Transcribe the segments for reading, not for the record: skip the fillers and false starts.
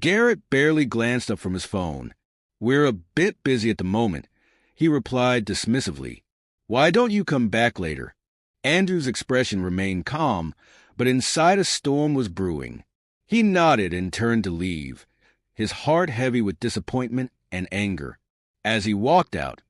Garrett barely glanced up from his phone. "We're a bit busy at the moment," he replied dismissively. "Why don't you come back later?" Andrew's expression remained calm, but inside a storm was brewing. He nodded and turned to leave, his heart heavy with disappointment and anger. As he walked out,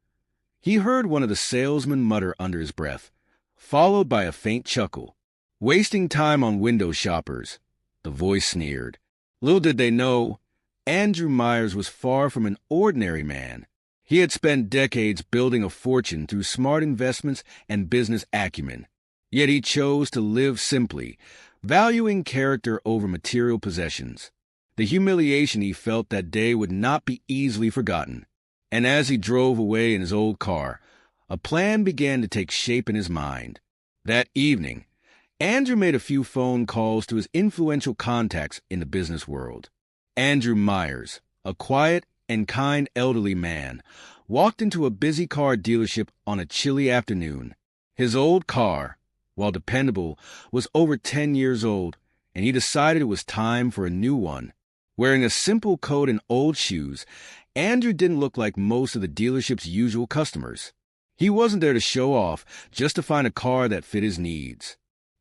he heard one of the salesmen mutter under his breath, followed by a faint chuckle. "Wasting time on window shoppers," the voice sneered. Little did they know, Andrew Myers was far from an ordinary man. He had spent decades building a fortune through smart investments and business acumen. Yet he chose to live simply, valuing character over material possessions. The humiliation he felt that day would not be easily forgotten. And as he drove away in his old car, a plan began to take shape in his mind. That evening, Andrew made a few phone calls to his influential contacts in the business world. Andrew Myers, a quiet and kind elderly man, walked into a busy car dealership on a chilly afternoon. His old car, while dependable, was over 10 years old, and he decided it was time for a new one. Wearing a simple coat and old shoes, Andrew didn't look like most of the dealership's usual customers. He wasn't there to show off, just to find a car that fit his needs.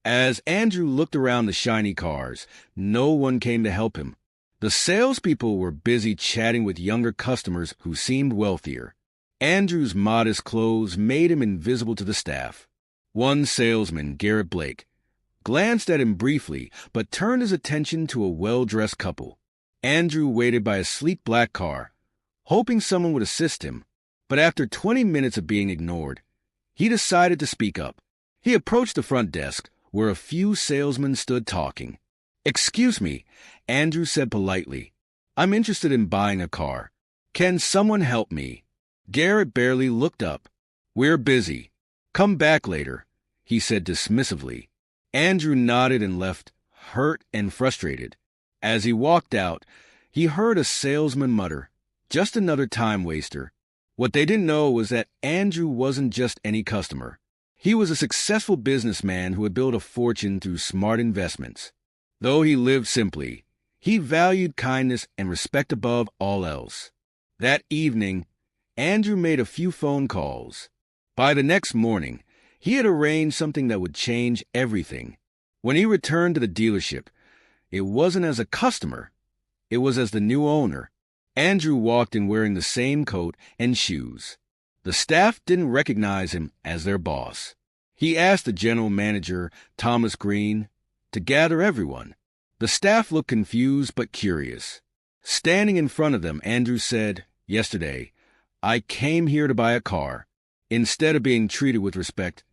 As Andrew looked around the shiny cars, no one came to help him. The salespeople were busy chatting with younger customers who seemed wealthier. Andrew's modest clothes made him invisible to the staff. One salesman, Garrett Blake, glanced at him briefly, but turned his attention to a well-dressed couple. Andrew waited by a sleek black car, hoping someone would assist him. But after 20 minutes of being ignored, he decided to speak up. He approached the front desk, where a few salesmen stood talking. "Excuse me," Andrew said politely. "I'm interested in buying a car. Can someone help me?" Garrett barely looked up. "We're busy. Come back later," he said dismissively. Andrew nodded and left, hurt and frustrated. As he walked out, he heard a salesman mutter, "Just another time waster." What they didn't know was that Andrew wasn't just any customer. He was a successful businessman who had built a fortune through smart investments. Though he lived simply, he valued kindness and respect above all else. That evening, Andrew made a few phone calls. By the next morning, he had arranged something that would change everything. When he returned to the dealership, it wasn't as a customer, it was as the new owner. Andrew walked in wearing the same coat and shoes. The staff didn't recognize him as their boss. He asked the general manager, Thomas Green, to gather everyone. The staff looked confused but curious. Standing in front of them, Andrew said, "Yesterday, I came here to buy a car. Instead of being treated with respect,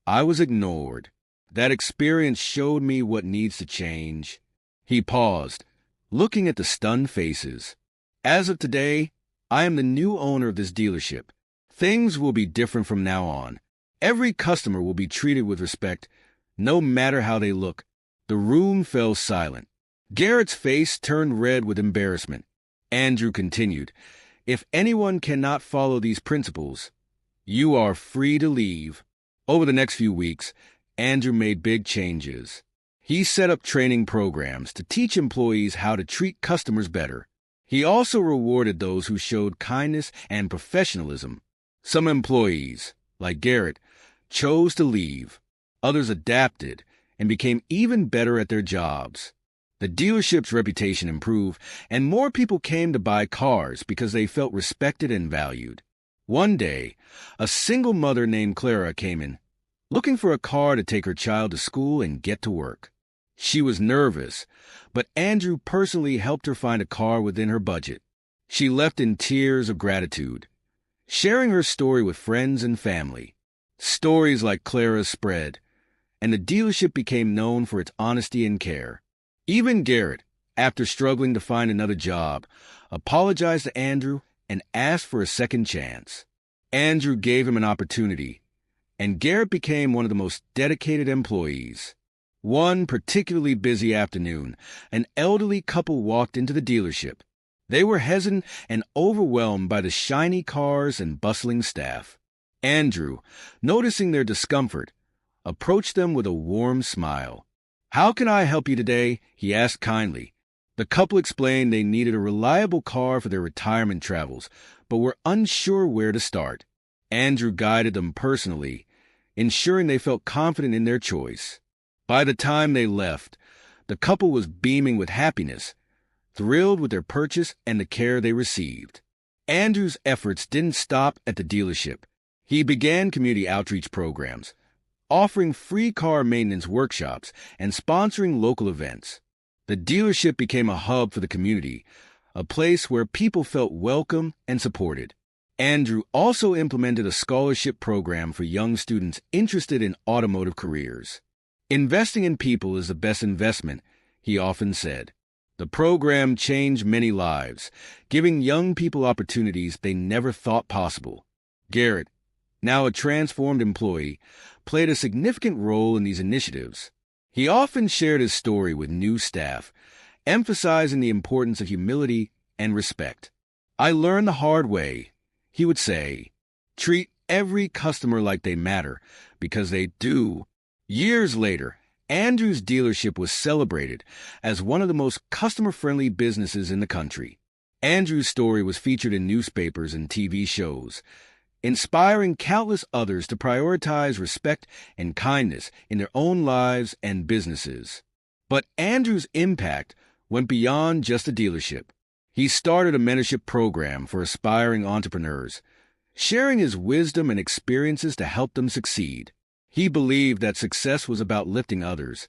I was ignored. That experience showed me what needs to change." He paused, looking at the stunned faces. "As of today, I am the new owner of this dealership. Things will be different from now on. Every customer will be treated with respect, no matter how they look." The room fell silent. Garrett's face turned red with embarrassment. Andrew continued, "If anyone cannot follow these principles, you are free to leave." Over the next few weeks, Andrew made big changes. He set up training programs to teach employees how to treat customers better. He also rewarded those who showed kindness and professionalism. Some employees, like Garrett, chose to leave. Others adapted and became even better at their jobs. The dealership's reputation improved, and more people came to buy cars because they felt respected and valued. One day, a single mother named Clara came in, looking for a car to take her child to school and get to work. She was nervous, but Andrew personally helped her find a car within her budget. She left in tears of gratitude, sharing her story with friends and family. Stories like Clara's spread, and the dealership became known for its honesty and care. Even Garrett, after struggling to find another job, apologized to Andrew and asked for a second chance. Andrew gave him an opportunity, and Garrett became one of the most dedicated employees. One particularly busy afternoon, an elderly couple walked into the dealership. They were hesitant and overwhelmed by the shiny cars and bustling staff. Andrew, noticing their discomfort, approached them with a warm smile. "How can I help you today?" he asked kindly. The couple explained they needed a reliable car for their retirement travels, but were unsure where to start. Andrew guided them personally, ensuring they felt confident in their choice. By the time they left, the couple was beaming with happiness, thrilled with their purchase and the care they received. Andrew's efforts didn't stop at the dealership. He began community outreach programs, offering free car maintenance workshops and sponsoring local events. The dealership became a hub for the community, a place where people felt welcome and supported. Andrew also implemented a scholarship program for young students interested in automotive careers. Investing in people is the best investment, he often said. The program changed many lives, giving young people opportunities they never thought possible. Garrett, now a transformed employee, played a significant role in these initiatives. He often shared his story with new staff, emphasizing the importance of humility and respect. "I learned the hard way," he would say. "Treat every customer like they matter, because they do." Years later, Andrew's dealership was celebrated as one of the most customer-friendly businesses in the country. Andrew's story was featured in newspapers and TV shows, inspiring countless others to prioritize respect and kindness in their own lives and businesses. But Andrew's impact went beyond just a dealership. He started a mentorship program for aspiring entrepreneurs, sharing his wisdom and experiences to help them succeed. He believed that success was about lifting others,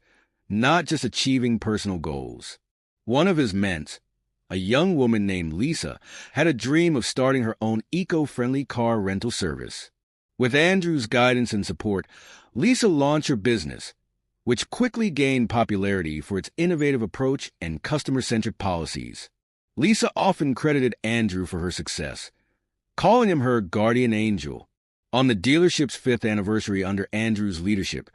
not just achieving personal goals. One of his mentors, a young woman named Lisa, had a dream of starting her own eco-friendly car rental service. With Andrew's guidance and support, Lisa launched her business, which quickly gained popularity for its innovative approach and customer-centric policies. Lisa often credited Andrew for her success, calling him her guardian angel. On the dealership's 5th anniversary under Andrew's leadership,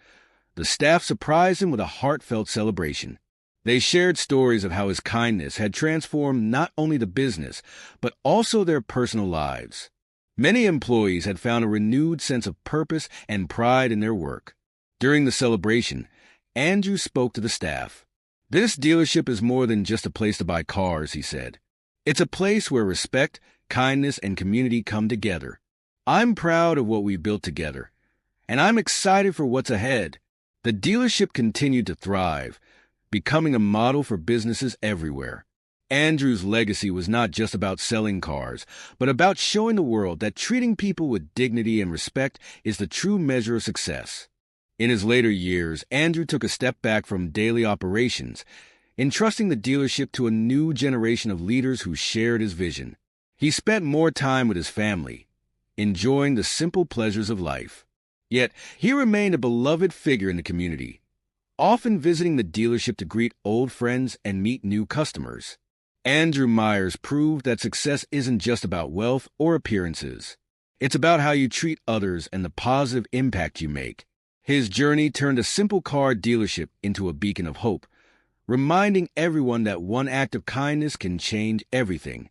the staff surprised him with a heartfelt celebration. They shared stories of how his kindness had transformed not only the business, but also their personal lives. Many employees had found a renewed sense of purpose and pride in their work. During the celebration, Andrew spoke to the staff. "This dealership is more than just a place to buy cars," he said. "It's a place where respect, kindness, and community come together. I'm proud of what we built together, and I'm excited for what's ahead." The dealership continued to thrive, becoming a model for businesses everywhere. Andrew's legacy was not just about selling cars, but about showing the world that treating people with dignity and respect is the true measure of success. In his later years, Andrew took a step back from daily operations, entrusting the dealership to a new generation of leaders who shared his vision. He spent more time with his family, enjoying the simple pleasures of life. Yet, he remained a beloved figure in the community, often visiting the dealership to greet old friends and meet new customers. Andrew Myers proved that success isn't just about wealth or appearances. It's about how you treat others and the positive impact you make. His journey turned a simple car dealership into a beacon of hope, reminding everyone that one act of kindness can change everything.